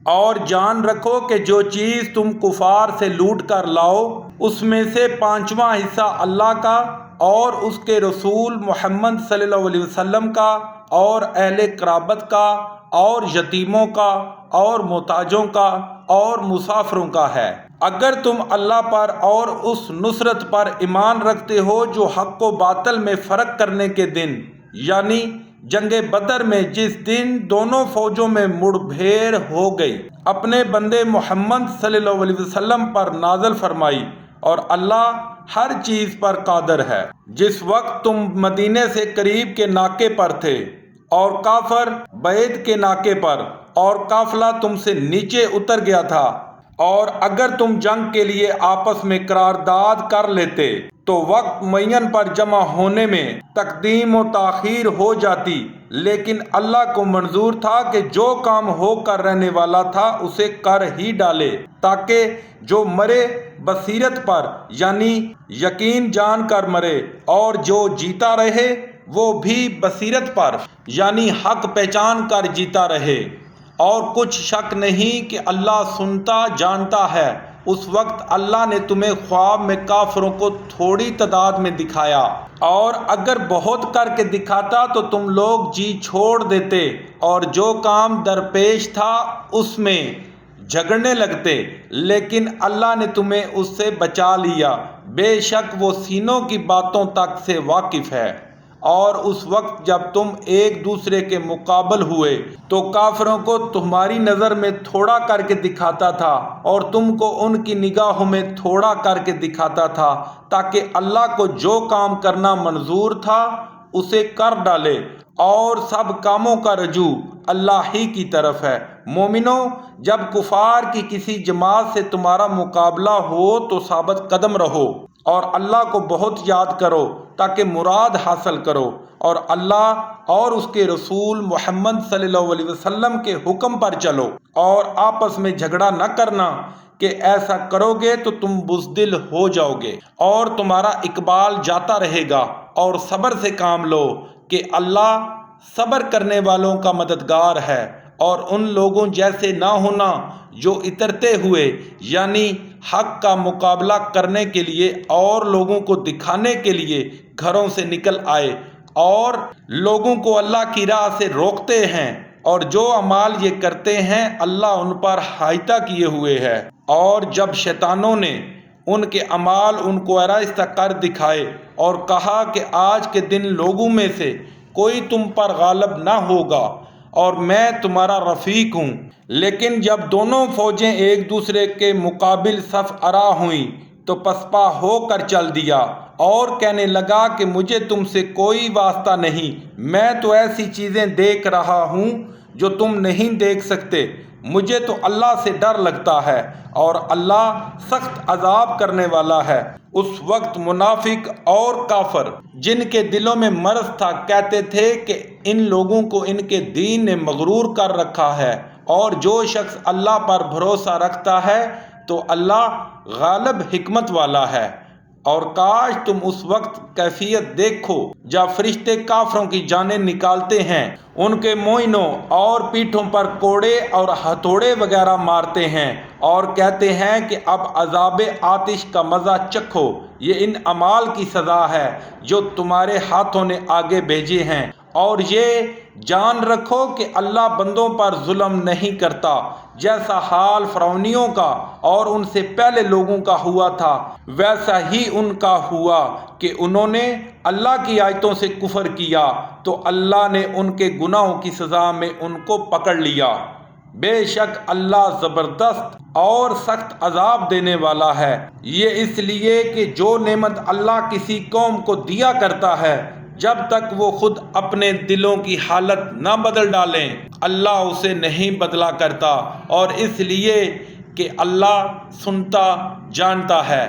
اور جان رکھو کہ جو چیز تم کفار سے لوٹ کر لاؤ اس میں سے 5واں حصہ اللہ کا اور اس کے رسول محمد صلی اللہ علیہ وسلم کا اور اہل قرابت کا اور یتیموں کا اور محتاجوں کا اور مسافروں کا ہے۔ اگر تم اللہ پر اور اس نصرت پر ایمان رکھتے ہو جو حق و باطل میں فرق کرنے کے دن یعنی جنگ بدر میں جس دن دونوں فوجوں میں مڑ بھیڑ ہو گئی اپنے بندے محمد صلی اللہ علیہ وسلم پر نازل فرمائی، اور اللہ ہر چیز پر قادر ہے۔ جس وقت تم مدینے سے قریب کے ناکے پر تھے اور کافر بعید کے ناکے پر، اور قافلہ تم سے نیچے اتر گیا تھا، اور اگر تم جنگ کے لیے آپس میں قرارداد کر لیتے تو وقت معین پر جمع ہونے میں تقدیم و تاخیر ہو جاتی، لیکن اللہ کو منظور تھا کہ جو کام ہو کر رہنے والا تھا اسے کر ہی ڈالے، تاکہ جو مرے بصیرت پر یعنی یقین جان کر مرے، اور جو جیتا رہے وہ بھی بصیرت پر یعنی حق پہچان کر جیتا رہے۔ اور کچھ شک نہیں کہ اللہ سنتا جانتا ہے۔ اس وقت اللہ نے تمہیں خواب میں کافروں کو تھوڑی تعداد میں دکھایا، اور اگر بہت کر کے دکھاتا تو تم لوگ جی چھوڑ دیتے اور جو کام درپیش تھا اس میں جھگڑنے لگتے، لیکن اللہ نے تمہیں اس سے بچا لیا، بے شک وہ سینوں کی باتوں تک سے واقف ہے۔ اور اس وقت جب تم ایک دوسرے کے مقابل ہوئے تو کافروں کو تمہاری نظر میں تھوڑا کر کے دکھاتا تھا اور تم کو ان کی نگاہوں میں تھوڑا کر کے دکھاتا تھا، تاکہ اللہ کو جو کام کرنا منظور تھا اسے کر ڈالے، اور سب کاموں کا رجوع اللہ ہی کی طرف ہے۔ مومنو، جب کفار کی کسی جماعت سے تمہارا مقابلہ ہو تو ثابت قدم رہو اور اللہ کو بہت یاد کرو تاکہ مراد حاصل کرو، اور اللہ اور اس کے رسول محمد صلی اللہ علیہ وسلم کے حکم پر چلو، اور آپس میں جھگڑا نہ کرنا کہ ایسا کرو گے تو تم بزدل ہو جاؤ گے اور تمہارا اقبال جاتا رہے گا، اور صبر سے کام لو کہ اللہ صبر کرنے والوں کا مددگار ہے۔ اور ان لوگوں جیسے نہ ہونا جو اترتے ہوئے یعنی حق کا مقابلہ کرنے کے لیے اور لوگوں کو دکھانے کے لیے گھروں سے نکل آئے اور لوگوں کو اللہ کی راہ سے روکتے ہیں، اور جو اعمال یہ کرتے ہیں اللہ ان پر احاطہ کیے ہوئے ہے۔ اور جب شیطانوں نے ان کے اعمال ان کو آراستہ کر دکھائے اور کہا کہ آج کے دن لوگوں میں سے کوئی تم پر غالب نہ ہوگا اور میں تمہارا رفیق ہوں، لیکن جب دونوں فوجیں ایک دوسرے کے مقابل صف آرا ہوئیں تو پسپا ہو کر چل دیا اور کہنے لگا کہ مجھے تم سے کوئی واسطہ نہیں، میں تو ایسی چیزیں دیکھ رہا ہوں جو تم نہیں دیکھ سکتے، مجھے تو اللہ سے ڈر لگتا ہے اور اللہ سخت عذاب کرنے والا ہے۔ اس وقت منافق اور کافر جن کے دلوں میں مرض تھا کہتے تھے کہ ان لوگوں کو ان کے دین نے مغرور کر رکھا ہے، اور جو شخص اللہ پر بھروسہ رکھتا ہے تو اللہ غالب حکمت والا ہے۔ اور کاش تم اس وقت کیفیت دیکھو جب فرشتے کافروں کی جانیں نکالتے ہیں، ان کے موئنوں اور پیٹھوں پر کوڑے اور ہتھوڑے وغیرہ مارتے ہیں اور کہتے ہیں کہ اب عذاب آتش کا مزہ چکھو، یہ ان اعمال کی سزا ہے جو تمہارے ہاتھوں نے آگے بھیجے ہیں، اور یہ جان رکھو کہ اللہ بندوں پر ظلم نہیں کرتا، جیسا حال فرعونیوں کا اور ان سے پہلے لوگوں کا ہوا تھا ویسا ہی ان کا ہوا کہ انہوں نے اللہ کی آیتوں سے کفر کیا تو اللہ نے ان کے گناہوں کی سزا میں ان کو پکڑ لیا۔ بے شک اللہ زبردست اور سخت عذاب دینے والا ہے۔ یہ اس لیے کہ جو نعمت اللہ کسی قوم کو دیا کرتا ہے جب تک وہ خود اپنے دلوں کی حالت نہ بدل ڈالیں اللہ اسے نہیں بدلا کرتا، اور اس لیے کہ اللہ سنتا جانتا ہے۔